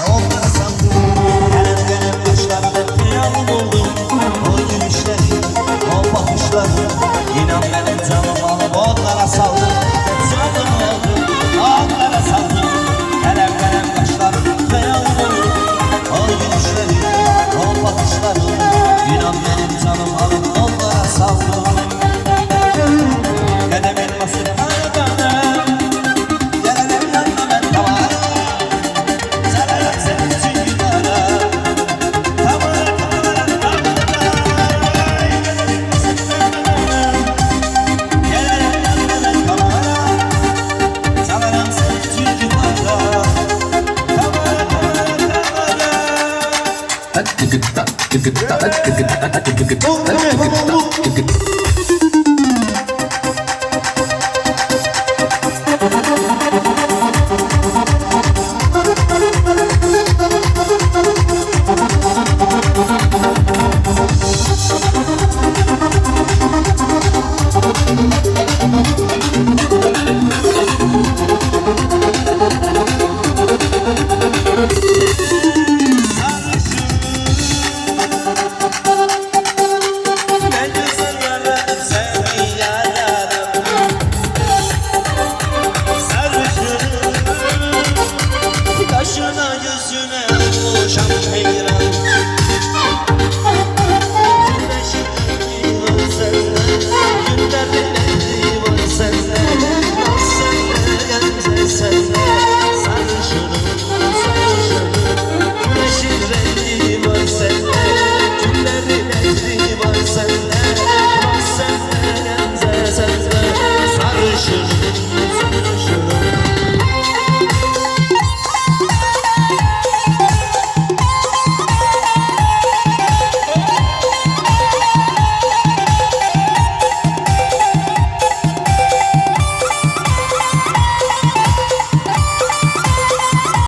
onlara saldım. Kalem kalem başlarda yağmur oldum. O gülüşleri, o bakışları, İnan benim canım alıp onlara saldım. Saldım oldum, onlara saldım. Kalem kalem başlarda yağmur oldum. O gülüşleri, o bakışları, İnan benim canım alıp onlara saldım. Kalem elması bana, gelelim yanına ben tavara. Sararım seni için gidara. Tavara tavara tavara. Kalem elması bana, gelelim yanına ben tavara. Sararım seni için gidara. Tavara tavara tavara. Gözüne buluşan